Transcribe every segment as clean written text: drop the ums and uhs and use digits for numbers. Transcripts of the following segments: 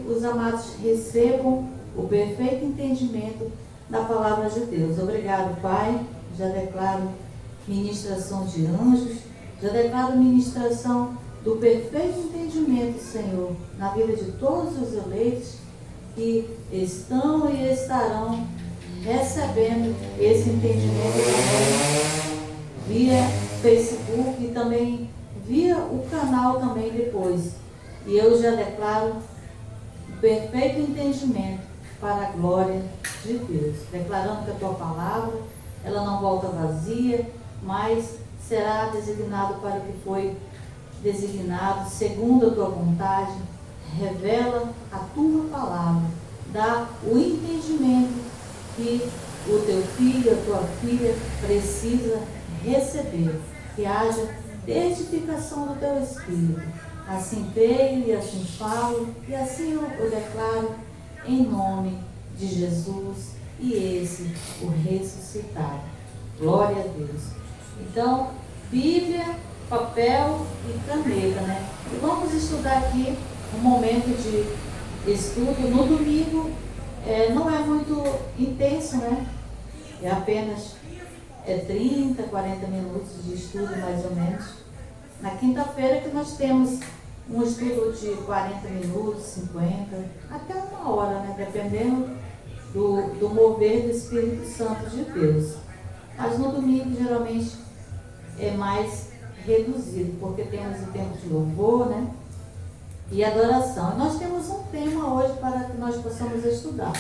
os amados recebam o perfeito entendimento da palavra de Deus. Obrigado, Pai. Já declaro ministração de anjos, já declaro ministração do perfeito entendimento, Senhor, na vida de todos os eleitos que estão e estarão recebendo esse entendimento também via Facebook e também via o canal também depois. E eu já declaro o perfeito entendimento para a glória de Deus, declarando que a tua palavra, ela não volta vazia, mas será designado para o que foi designado, segundo a tua vontade. Revela a tua palavra, dá o entendimento que o teu filho, a tua filha precisa receber, que haja edificação do teu espírito. Assim creio e assim falo, e assim eu declaro em nome de Jesus e esse, o ressuscitado. Glória a Deus. Então, Bíblia, papel e caneta, né? E vamos estudar aqui um momento de estudo. No domingo não é muito intenso, né? É apenas 30, 40 minutos de estudo, mais ou menos. Na quinta-feira que nós temos um estudo de 40 minutos, 50, até uma hora, né? Dependendo do mover do Espírito Santo de Deus. Mas no domingo, geralmente, é mais reduzido, porque temos o tempo de louvor, né? E adoração. E nós temos um tema hoje para que nós possamos estudar.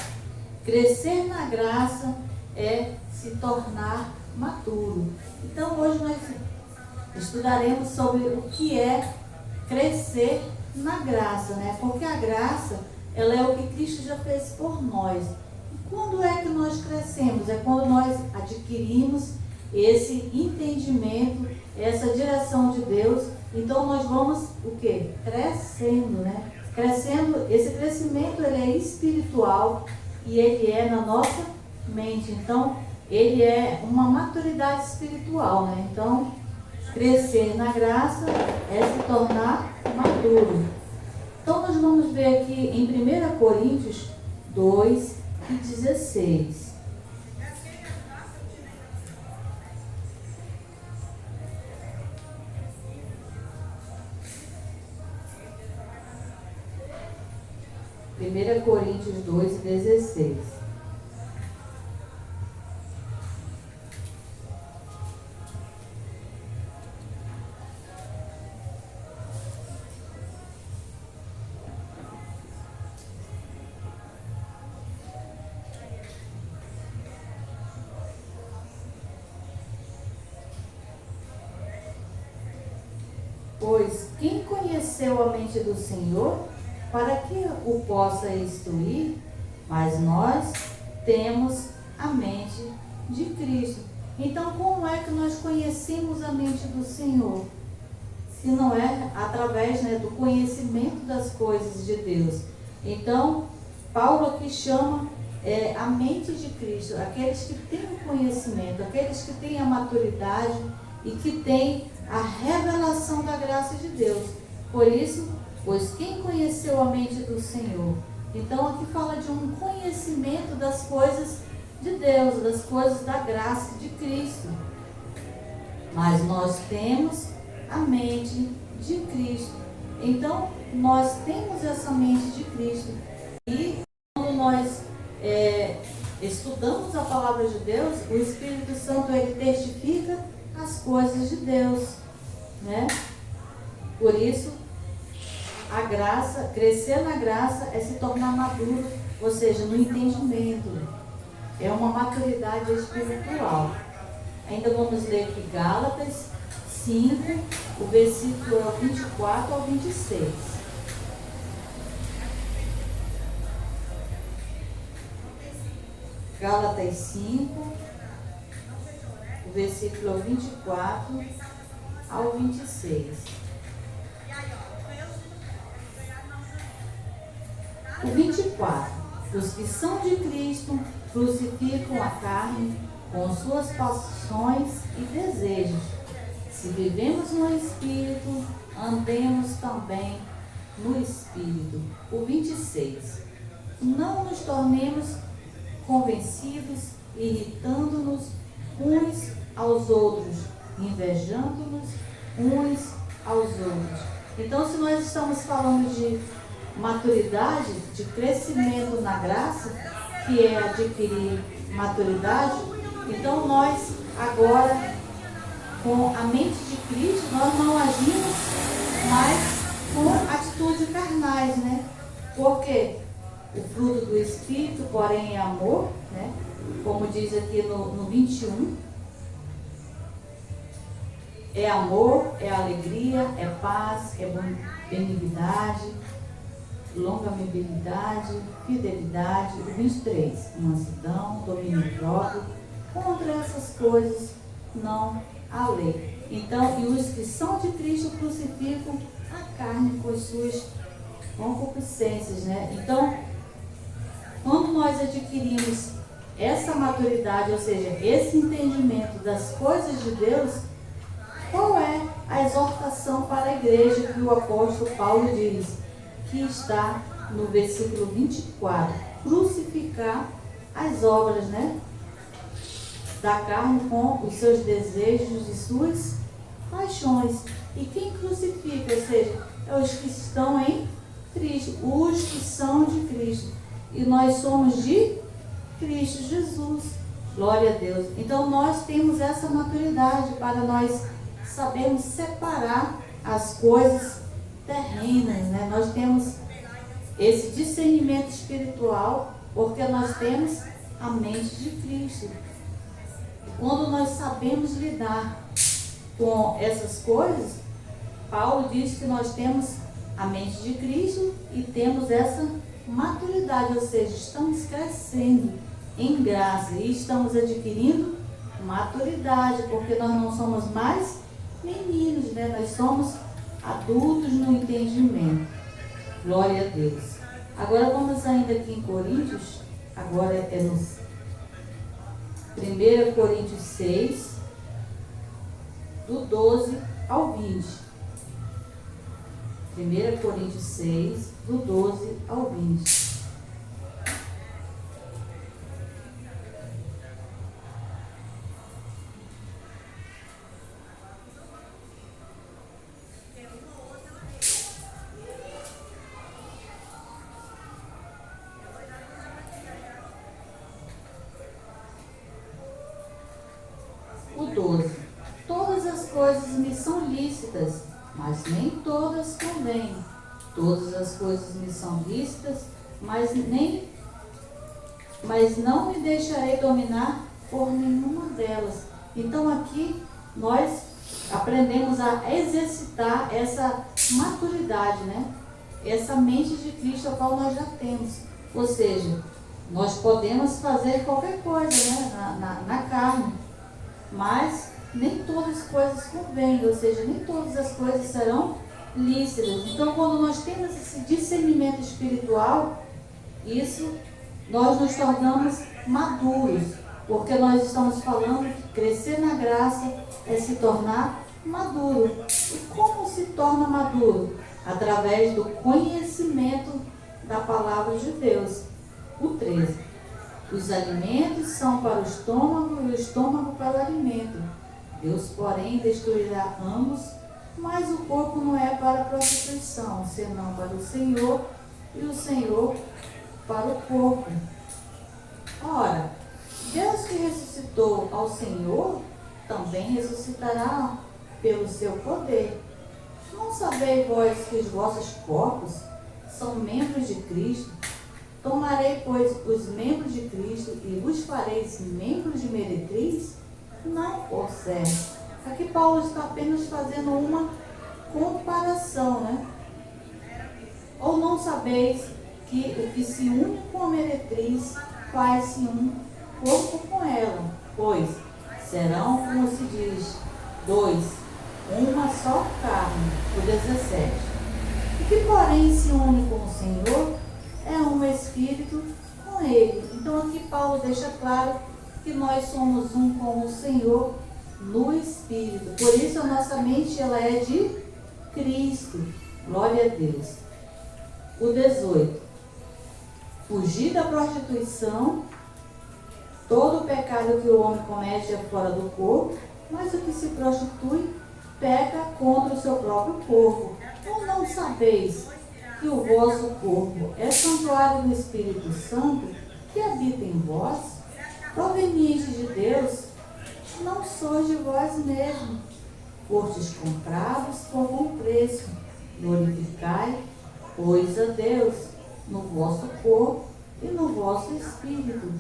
Crescer na graça é se tornar maduro. Então hoje nós estudaremos sobre o que é crescer na graça, né? Porque a graça, ela é o que Cristo já fez por nós. E quando é que nós crescemos? É quando nós adquirimos esse entendimento, essa direção de Deus. Então nós vamos o quê? Crescendo, né? Crescendo, esse crescimento ele é espiritual e ele é na nossa mente. Então, ele é uma maturidade espiritual, né? Então, crescer na graça é se tornar maduro. Então, nós vamos ver aqui em 1 Coríntios 2 e 16. Primeira Coríntios 2 e 16. Pois quem conheceu a mente do Senhor, para que o possa instruir? Mas nós temos a mente de Cristo. Então, como é que nós conhecemos a mente do Senhor? Se não é através, né, do conhecimento das coisas de Deus. Então, Paulo aqui chama a mente de Cristo, aqueles que têm o conhecimento, aqueles que têm a maturidade e que têm a revelação da graça de Deus. Por isso, pois quem conheceu a mente do Senhor? Então aqui fala de um conhecimento das coisas de Deus, das coisas da graça de Cristo. Mas nós temos a mente de Cristo. Então nós temos essa mente de Cristo. E quando nós estudamos a palavra de Deus, o Espírito Santo ele testifica as coisas de Deus, né? Por isso, a graça, crescer na graça é se tornar maduro, ou seja, no entendimento. É uma maturidade espiritual. Ainda vamos ler aqui Gálatas 5, o versículo 24 ao 26. Gálatas 5, o versículo 24 ao 26. O 24. Os que são de Cristo crucificam a carne com suas paixões e desejos. Se vivemos no Espírito, andemos também no Espírito. O 26. Não nos tornemos convencidos, irritando-nos uns aos outros, invejando-nos uns aos outros. Então, se nós estamos falando de maturidade, de crescimento na graça, que é adquirir maturidade, então nós agora, com a mente de Cristo, nós não agimos mais com atitudes carnais, né? Porque o fruto do Espírito, porém, é amor, né? Como diz aqui no 21, é amor, é alegria, é paz, é benignidade, longanimidade, fidelidade. O 23, mansidão, domínio próprio. Contra essas coisas não há lei. Então, e os que são de Cristo crucificam a carne com as suas concupiscências, né? Então, quando nós adquirimos essa maturidade, ou seja, esse entendimento das coisas de Deus, qual é a exortação para a igreja que o apóstolo Paulo diz? Que está no versículo 24. Crucificar as obras, né, da carne com os seus desejos e suas paixões. E quem crucifica, ou seja, é os que estão em Cristo, os que são de Cristo. E nós somos de Cristo Jesus. Glória a Deus. Então nós temos essa maturidade para nós sabermos separar as coisas terrenas, né? Nós temos esse discernimento espiritual porque nós temos a mente de Cristo. Quando nós sabemos lidar com essas coisas, Paulo diz que nós temos a mente de Cristo e temos essa maturidade, ou seja, estamos crescendo em graça e estamos adquirindo maturidade, porque nós não somos mais meninos, né? Nós somos adultos no entendimento. Glória a Deus. Agora vamos ainda aqui em Coríntios, agora é no 1 Coríntios 6, do 12 ao 20. 1 Coríntios 6, do 12 ao 20. O 12. Todas as coisas me são lícitas, mas nem todas convêm. Todas as coisas me são lícitas, mas não me deixarei dominar por nenhuma delas. Então aqui nós aprendemos a exercitar essa maturidade, né? Essa mente de Cristo a qual nós já temos. Ou seja, nós podemos fazer qualquer coisa, né? na carne, mas nem todas as coisas convêm, ou seja, nem todas as coisas serão lícitas. Então, quando nós temos esse discernimento espiritual, isso nós nos tornamos maduros, porque nós estamos falando que crescer na graça é se tornar maduro. E como se torna maduro? Através do conhecimento da palavra de Deus. O 13. Os alimentos são para o estômago e o estômago para o alimento. Deus, porém, destruirá ambos, mas o corpo não é para a prostituição, senão para o Senhor, e o Senhor para o corpo. Ora, Deus que ressuscitou ao Senhor, também ressuscitará pelo seu poder. Não sabeis vós que os vossos corpos são membros de Cristo? Tomarei, pois, os membros de Cristo e vos fareis membros de meretriz? Não, por certo. Aqui Paulo está apenas fazendo uma comparação, né? Ou não sabeis que o que se une com a meretriz faz-se um corpo com ela? Pois serão, como se diz, dois, uma só carne. O 17. O que, porém, se une com o Senhor é um espírito com ele. Então aqui Paulo deixa claro que nós somos um com o Senhor no Espírito. Por isso a nossa mente ela é de Cristo. Glória a Deus. o 18. Fugir da prostituição. Todo pecado que o homem comete é fora do corpo, mas o que se prostitui peca contra o seu próprio corpo. Ou não sabeis que o vosso corpo é santuário do Espírito Santo, que habita em vós, proveniente de Deus, não sois de vós mesmos, fostes comprados por bom preço. Glorificai, pois, a Deus no vosso corpo e no vosso espírito,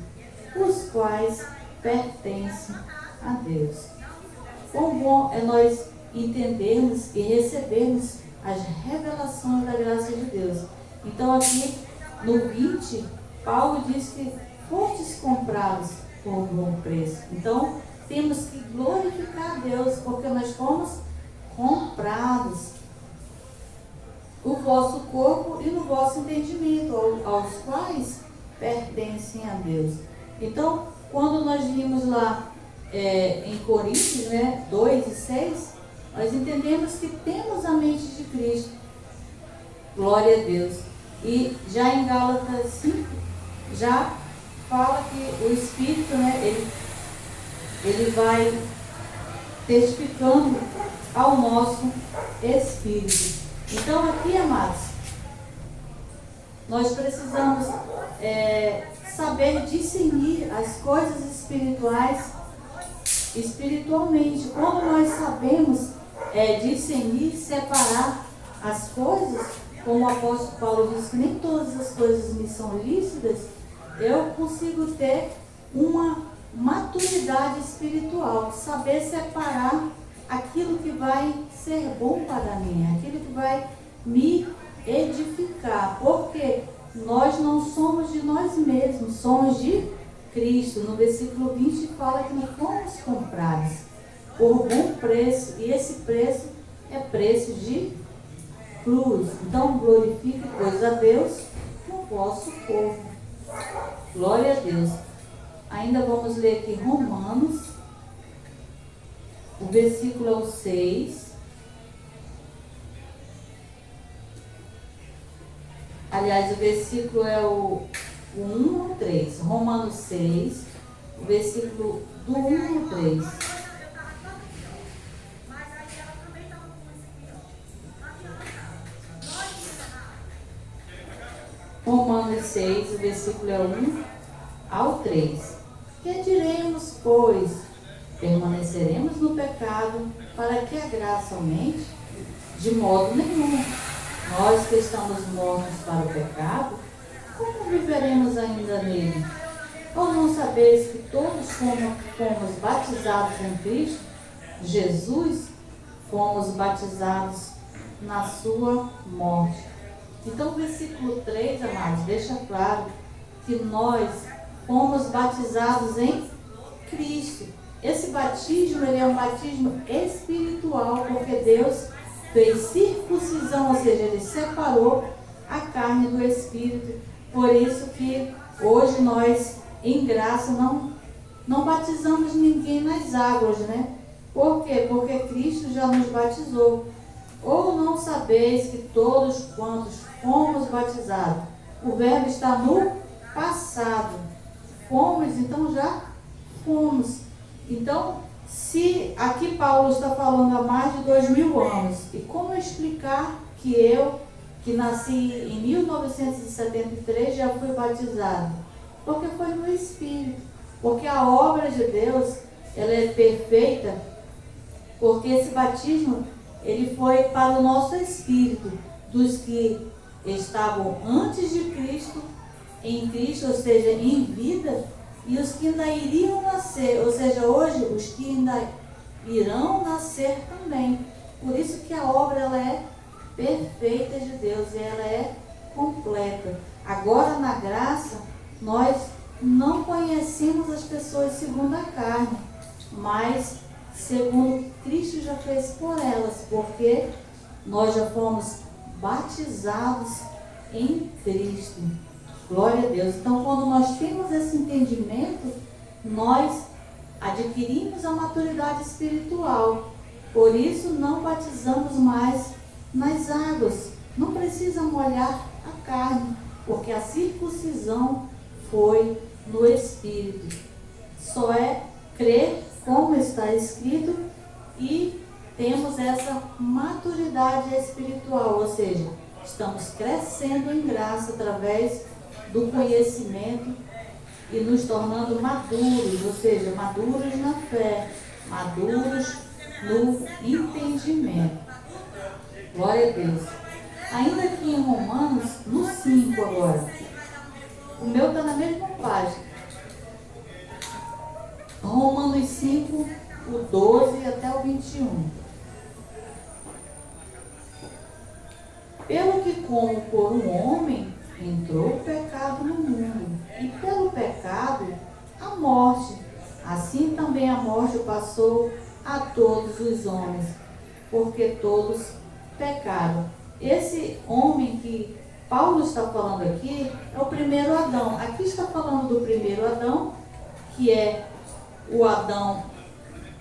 os quais pertencem a Deus. Quão bom é nós entendermos e recebermos as revelações da graça de Deus. Então aqui no 20, Paulo diz que fostes comprados por bom preço. Então temos que glorificar a Deus, porque nós fomos comprados. O vosso corpo e no vosso entendimento, aos quais pertencem a Deus. Então, quando nós vimos lá em Coríntios, 2 e 6, nós entendemos que temos a mente de Cristo. Glória a Deus. E já em Gálatas 5, já fala que o Espírito, ele vai testificando ao nosso Espírito. Então aqui, amados, nós precisamos saber discernir as coisas espirituais espiritualmente. Quando nós sabemos discernir, separar as coisas, como o apóstolo Paulo diz que nem todas as coisas me são lícitas, eu consigo ter uma maturidade espiritual, saber separar aquilo que vai ser bom para mim, aquilo que vai me edificar, porque nós não somos de nós mesmos, somos de Cristo. No versículo 20 fala que nós fomos comprados por bom preço, e esse preço é preço de cruz. Então glorifique, pois, a Deus no vosso corpo. Glória a Deus. Ainda vamos ler aqui Romanos, o versículo é o 6. Aliás, o versículo é o 1 ao 3. Romanos 6, o versículo do 1 ao 3. Romanos 6, o versículo é 1 ao 3. Que diremos, pois? Permaneceremos no pecado para que a graça aumente? De modo nenhum. Nós que estamos mortos para o pecado, como viveremos ainda nele? Ou não sabeis que todos fomos batizados em Cristo Jesus, fomos batizados na sua morte? Então o versículo 3, amados, deixa claro que nós fomos batizados em Cristo. Esse batismo, ele é um batismo espiritual, porque Deus fez circuncisão, ou seja, ele separou a carne do espírito. Por isso que hoje nós, em graça, não batizamos ninguém nas águas, Por quê? Porque Cristo já nos batizou. Ou não sabeis que todos quantos fomos batizados, o verbo está no passado. Fomos, então já fomos. Então, se aqui Paulo está falando há mais de 2000 anos, e como explicar que eu, que nasci em 1973, já fui batizado? Porque foi no Espírito. Porque a obra de Deus, ela é perfeita, porque esse batismo, ele foi para o nosso espírito, dos que estavam antes de Cristo, em Cristo, ou seja, em vida, e os que ainda iriam nascer, ou seja, hoje os que ainda irão nascer também. Por isso que a obra, ela é perfeita de Deus, e ela é completa. Agora, na graça, nós não conhecemos as pessoas segundo a carne, mas segundo Cristo já fez por elas, porque nós já fomos batizados em Cristo. Glória a Deus. Então, quando nós temos esse entendimento, nós adquirimos a maturidade espiritual. Por isso, não batizamos mais nas águas. Não precisa molhar a carne, porque a circuncisão foi no Espírito. Só é crer como está escrito e temos essa maturidade espiritual, ou seja, estamos crescendo em graça através do conhecimento e nos tornando maduros, ou seja, maduros na fé, maduros no entendimento. Glória a Deus. Ainda aqui em Romanos, no 5 agora. O meu está na mesma página. Romanos 5, o 12 até o 21. Pelo que como por um homem entrou o pecado no mundo, e pelo pecado a morte, assim também a morte passou a todos os homens, porque todos pecaram. Esse homem que Paulo está falando aqui é o primeiro Adão. Aqui está falando do primeiro Adão, que é o Adão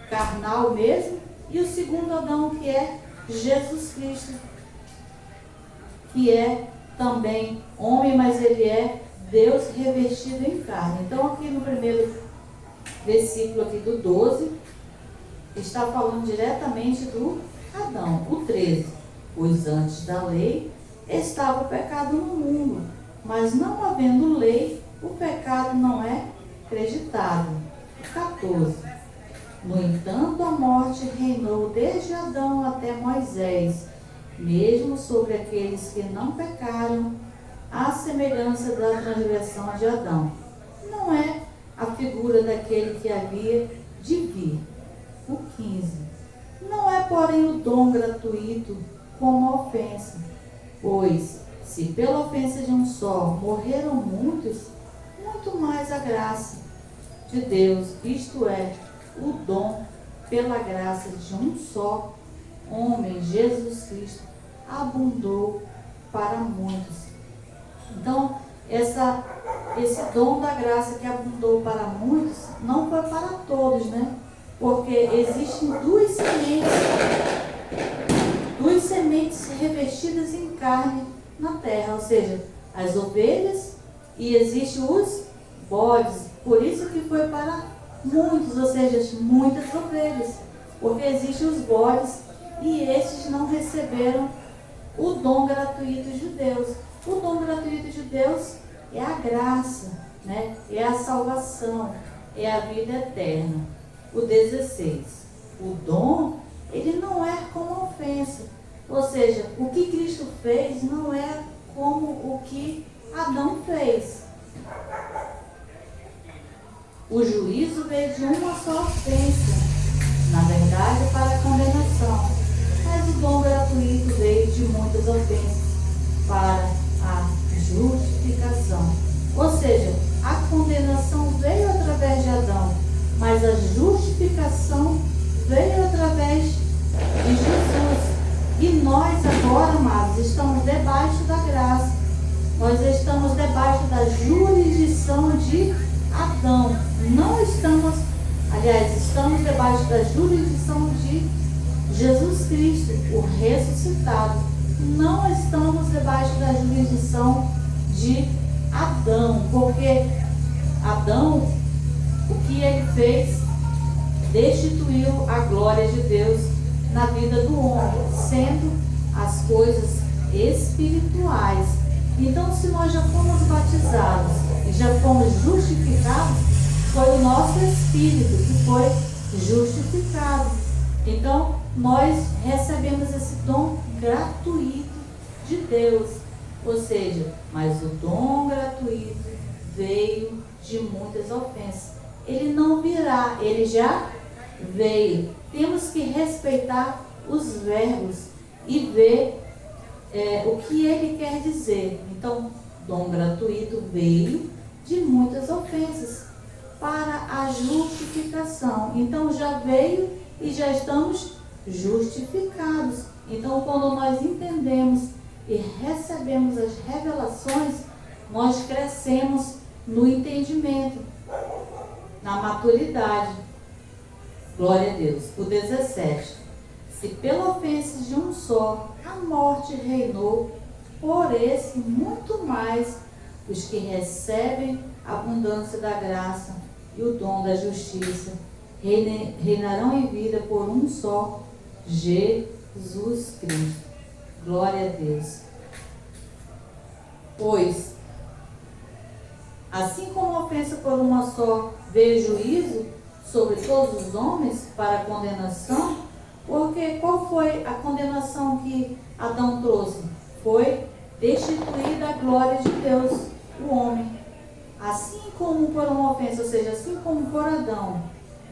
carnal mesmo, e o segundo Adão, que é Jesus Cristo, que é também homem, mas ele é Deus revestido em carne. Então aqui no primeiro versículo aqui do 12, está falando diretamente do Adão. O 13, pois antes da lei estava o pecado no mundo, mas não havendo lei, o pecado não é acreditado. 14, no entanto a morte reinou desde Adão até Moisés, mesmo sobre aqueles que não pecaram, à semelhança da transgressão de Adão. Não é a figura daquele que havia de vir. O 15. Não é, porém, o dom gratuito como a ofensa. Pois, se pela ofensa de um só morreram muitos, muito mais a graça de Deus, isto é, o dom pela graça de um só homem, Jesus Cristo, abundou para muitos. Então, esse dom da graça que abundou para muitos, não foi para todos, né? Porque existem duas sementes revestidas em carne na terra, ou seja, as ovelhas, e existem os bodes. Por isso que foi para muitos, ou seja, muitas ovelhas, porque existem os bodes e estes não receberam o dom gratuito de Deus. O dom gratuito de Deus é a graça, né? É a salvação, é a vida eterna. O 16. O dom, ele não é como ofensa. Ou seja, o que Cristo fez não é como o que Adão fez. O juízo veio de uma só ofensa, na verdade, para a condenação. Mas o dom gratuito veio de muitas ofensas para a justificação. Ou seja, a condenação veio através de Adão, mas a justificação veio através de Jesus. E nós agora, amados, estamos debaixo da graça. Nós estamos debaixo da jurisdição de Adão. Não estamos, aliás, estamos debaixo da jurisdição de Jesus Cristo, o ressuscitado. Não estamos debaixo da jurisdição de Adão, porque Adão, o que ele fez, destituiu a glória de Deus na vida do homem, sendo as coisas espirituais. Então, se nós já fomos batizados e já fomos justificados, foi o nosso espírito que foi justificado. Então, nós recebemos esse dom gratuito de Deus. Ou seja, mas o dom gratuito veio de muitas ofensas. Ele não virá, ele já veio. Temos que respeitar os verbos e ver o que ele quer dizer. Então, dom gratuito veio de muitas ofensas para a justificação. Então, já veio e já estamos justificados. Então, quando nós entendemos e recebemos as revelações, nós crescemos no entendimento, na maturidade. Glória a Deus. O 17. Se pela ofensa de um só a morte reinou por esse, muito mais os que recebem a abundância da graça e o dom da justiça reinarão em vida por um só, Jesus Cristo. Glória a Deus. Pois, assim como a ofensa por uma só veio juízo sobre todos os homens para a condenação, porque qual foi a condenação que Adão trouxe? Foi destituir da glória de Deus o homem. Assim como por uma ofensa, ou seja, assim como por Adão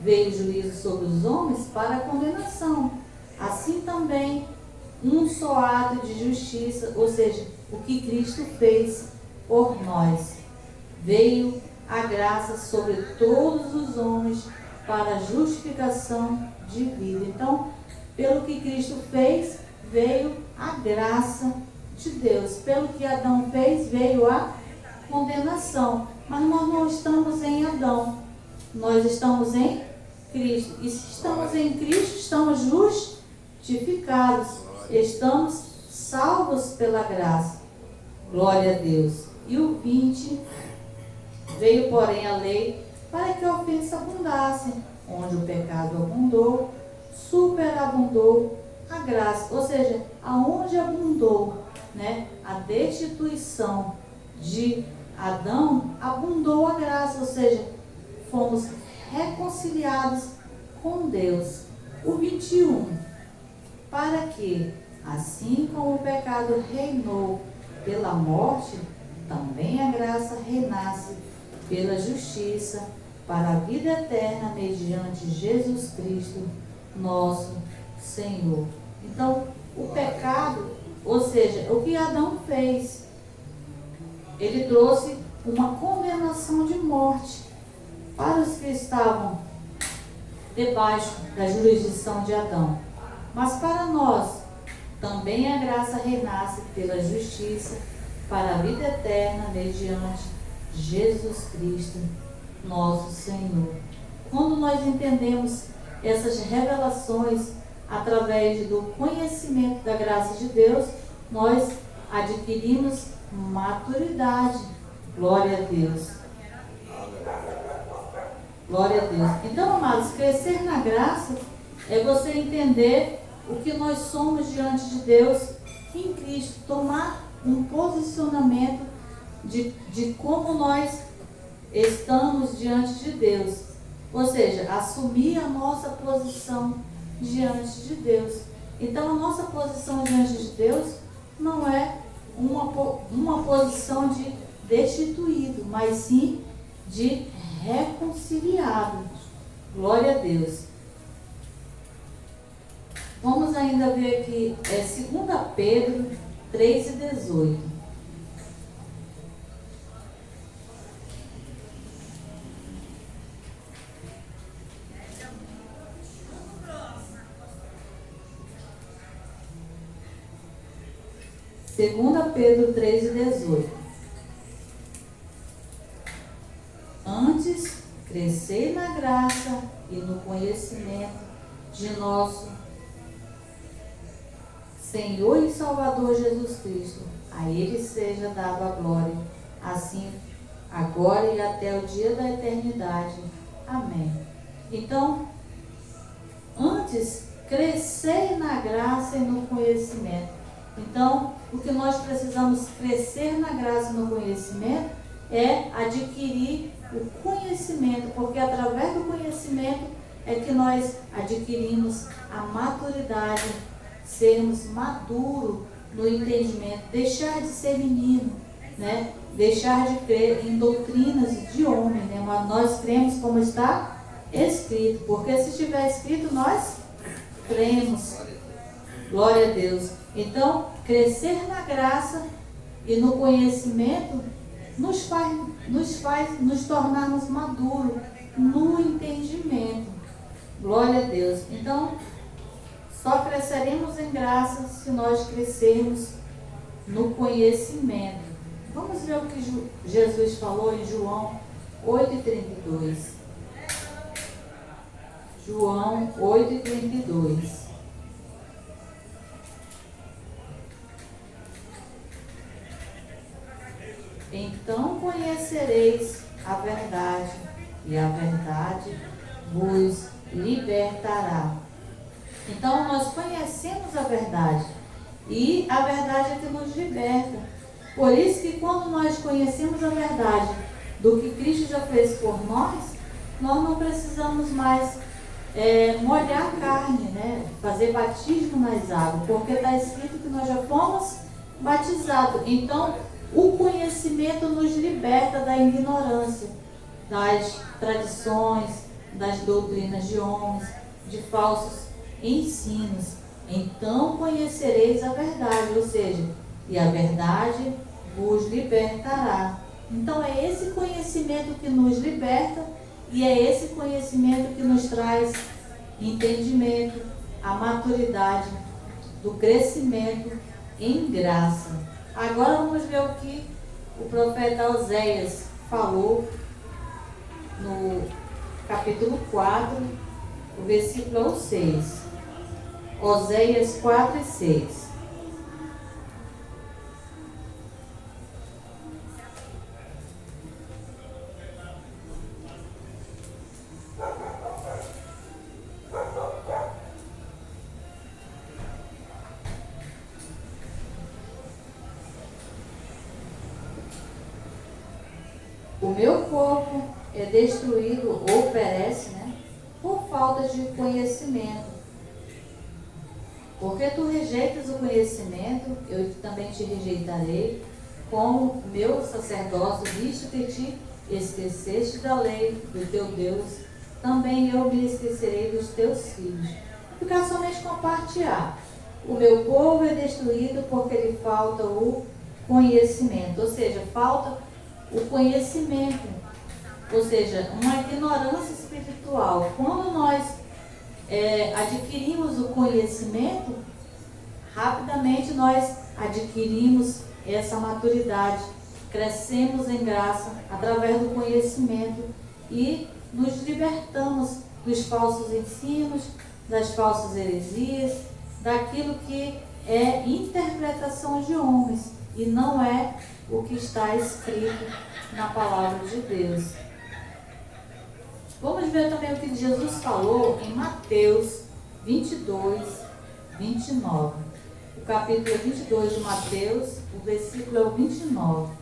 veio juízo sobre os homens para a condenação, assim também um só ato de justiça, ou seja, o que Cristo fez por nós. Veio a graça sobre todos os homens para a justificação de vida. Então, pelo que Cristo fez, veio a graça de Deus. Pelo que Adão fez, veio a condenação. Mas nós não estamos em Adão. Nós estamos em Cristo. E se estamos em Cristo, estamos justificados. Estamos salvos pela graça. Glória a Deus. E o 20, veio porém a lei para que a ofensa abundasse. Onde o pecado abundou, superabundou a graça. Ou seja, aonde abundou, a destituição de Adão, abundou a graça. Ou seja, fomos reconciliados com Deus. O 21, para que, assim como o pecado reinou pela morte, também a graça reinasse pela justiça para a vida eterna mediante Jesus Cristo, nosso Senhor. Então, o pecado, ou seja, o que Adão fez, ele trouxe uma condenação de morte para os que estavam debaixo da jurisdição de Adão. Mas para nós, também a graça renasce pela justiça para a vida eterna mediante Jesus Cristo, nosso Senhor. Quando nós entendemos essas revelações através do conhecimento da graça de Deus, nós adquirimos maturidade. Glória a Deus. Glória a Deus. Então, amados, crescer na graça é você entender o que nós somos diante de Deus em Cristo, tomar um posicionamento de como nós estamos diante de Deus, ou seja, assumir a nossa posição diante de Deus. Então, a nossa posição diante de Deus não é uma posição de destituído, mas sim de reconciliado. Glória a Deus. Vamos ainda ver aqui, 2 Pedro 3:18. Segunda Pedro 3:18. Antes, crescei na graça e no conhecimento de nosso Senhor e Salvador Jesus Cristo. A Ele seja dado a glória, assim, agora e até o dia da eternidade. Amém. Então, antes, crescei na graça e no conhecimento. Então, o que nós precisamos crescer na graça e no conhecimento é adquirir o conhecimento, porque através do conhecimento é que nós adquirimos a maturidade, sermos maduros no entendimento, deixar de ser menino, deixar de crer em doutrinas de homem, mas nós cremos como está escrito, porque se estiver escrito, nós cremos. Glória a Deus. Então, crescer na graça e no conhecimento nos faz nos tornarmos maduros no entendimento. Glória a Deus. Então, só cresceremos em graça se nós crescermos no conhecimento. Vamos ver o que Jesus falou em João 8:32. João 8:32. então conhecereis a verdade, e a verdade vos libertará. Então nós conhecemos a verdade, e a verdade é que nos liberta. Por isso que quando nós conhecemos a verdade do que Cristo já fez por nós não precisamos mais molhar a carne, né? Fazer batismo nas águas, porque está escrito que nós já fomos batizados. Então, o conhecimento nos liberta da ignorância, das tradições, das doutrinas de homens, de falsos ensinos. Então, conhecereis a verdade, ou seja, e a verdade vos libertará. Então, é esse conhecimento que nos liberta e é esse conhecimento que nos traz entendimento, a maturidade do crescimento em graça. Agora vamos ver o que o profeta Oséias falou no capítulo 4, o versículo 6. Oséias 4 e 6. O meu povo é destruído ou perece, né, por falta de conhecimento. Porque tu rejeitas o conhecimento, eu também te rejeitarei, como meu sacerdócio, visto que te esqueceste da lei do teu Deus, também eu me esquecerei dos teus filhos. Vou ficar somente compartilhar. O meu povo é destruído porque lhe falta o conhecimento, ou seja, falta o conhecimento, ou seja, uma ignorância espiritual. Quando nós adquirimos o conhecimento, rapidamente nós adquirimos essa maturidade, crescemos em graça através do conhecimento e nos libertamos dos falsos ensinos, das falsas heresias, daquilo que é interpretação de homens e não é o que está escrito na palavra de Deus. Vamos ver também o que Jesus falou em Mateus 22, 29. O capítulo 22 de Mateus, o versículo é o 29.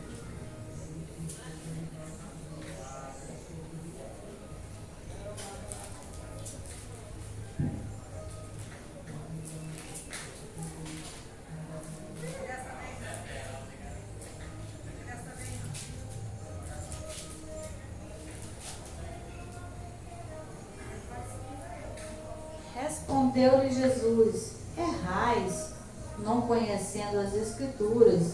Respondeu-lhe Jesus: errais, não conhecendo as Escrituras,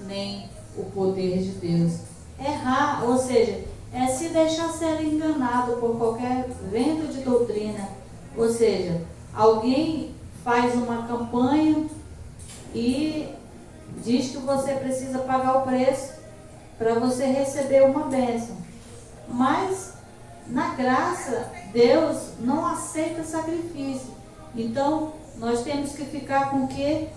nem o poder de Deus. Errar, ou seja, é se deixar ser enganado por qualquer vento de doutrina. Ou seja, alguém faz uma campanha e diz que você precisa pagar o preço para você receber uma bênção. Mas na graça, Deus não aceita sacrifício. Então, nós temos que ficar com o que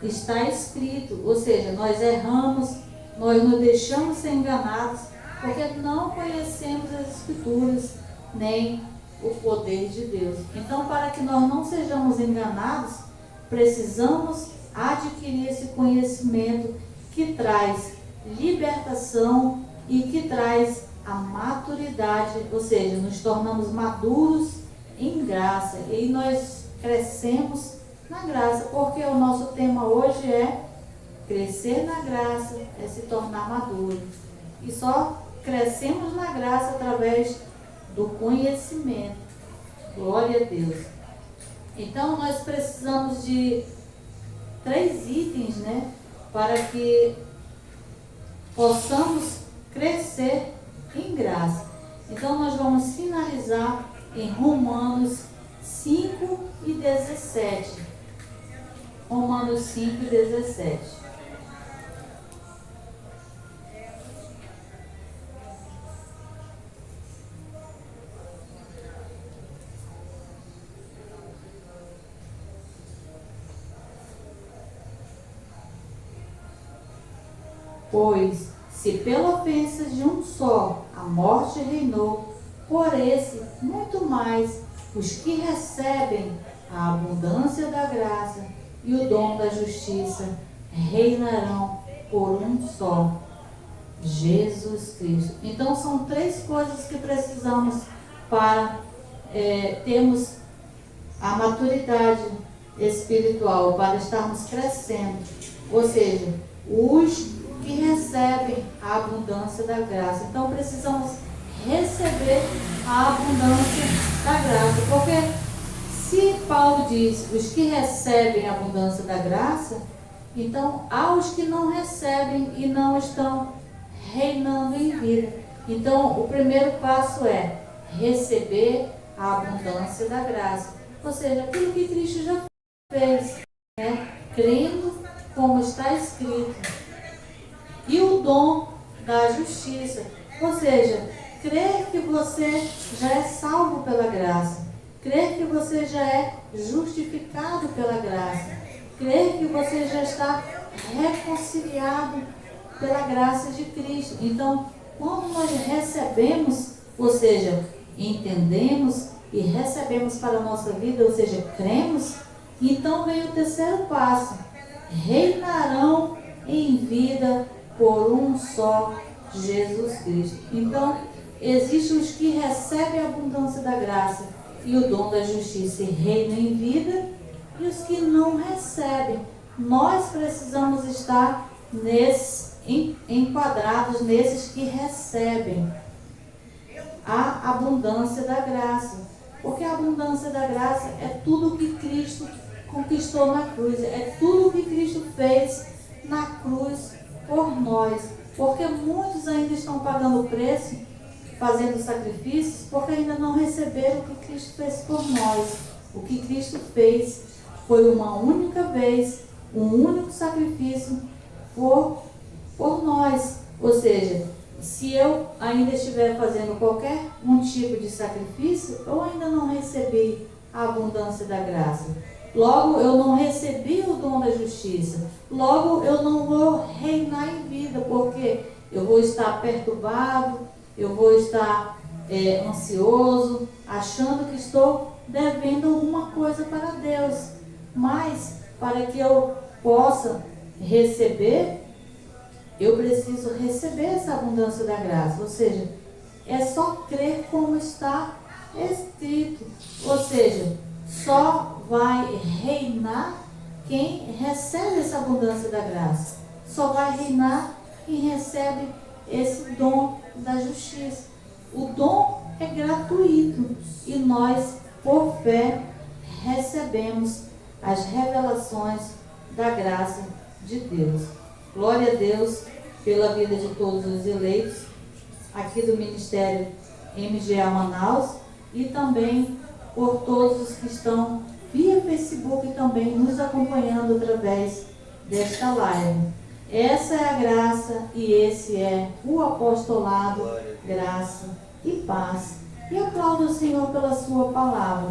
está escrito. Ou seja, nós erramos, nós nos deixamos ser enganados, porque não conhecemos as Escrituras, nem o poder de Deus. Então, para que nós não sejamos enganados, precisamos adquirir esse conhecimento que traz libertação e que traz a maturidade, ou seja, nos tornamos maduros em graça e nós crescemos na graça, porque o nosso tema hoje é crescer na graça, é se tornar maduro. E só crescemos na graça através do conhecimento. Glória a Deus. Então nós precisamos de 3 itens, né, para que possamos crescer em graça. Então nós vamos finalizar em Romanos 5 e 17. Romanos 5 e 17. Pois, se pela ofensa de um só a morte reinou, por esse, muito mais, os que recebem a abundância da graça e o dom da justiça reinarão por um só, Jesus Cristo. Então são três coisas que precisamos para termos a maturidade espiritual, para estarmos crescendo. Ou seja, os que recebem a abundância da graça. Então precisamos receber a abundância da graça. Porque se Paulo diz os que recebem a abundância da graça, então há os que não recebem e não estão reinando em vida. Então o primeiro passo é receber a abundância da graça. Ou seja, aquilo que Cristo já fez, né? Crendo como está escrito. E o dom da justiça. Ou seja, crer que você já é salvo pela graça. Crer que você já é justificado pela graça. Crer que você já está reconciliado pela graça de Cristo. Então, quando nós recebemos, ou seja, entendemos e recebemos para a nossa vida, ou seja, cremos, então vem o terceiro passo. Reinarão em vida por um só, Jesus Cristo. Então, existem os que recebem a abundância da graça e o dom da justiça e reinam em vida, e os que não recebem. Nós precisamos estar enquadrados nesses que recebem a abundância da graça. Porque a abundância da graça é tudo que Cristo conquistou na cruz, é tudo que Cristo fez na cruz por nós. Porque muitos ainda estão pagando o preço, fazendo sacrifícios, porque ainda não receberam o que Cristo fez por nós. O que Cristo fez foi uma única vez, um único sacrifício por nós. Ou seja, se eu ainda estiver fazendo qualquer tipo de sacrifício, eu ainda não recebi a abundância da graça. Logo, eu não recebi o dom da justiça. Logo, eu não vou reinar em vida, porque eu vou estar perturbado, eu vou estar ansioso, achando que estou devendo alguma coisa para Deus. Mas, para que eu possa receber, eu preciso receber essa abundância da graça. Ou seja, é só crer como está escrito. Ou seja, só vai reinar quem recebe essa abundância da graça. Só vai reinar quem recebe esse dom da justiça. O dom é gratuito e nós, por fé, recebemos as revelações da graça de Deus. Glória a Deus pela vida de todos os eleitos aqui do Ministério MGA Manaus e também por todos os que estão via Facebook e também nos acompanhando através desta live. Essa é a graça e esse é o apostolado, graça e paz. E aplaudo o Senhor pela sua palavra.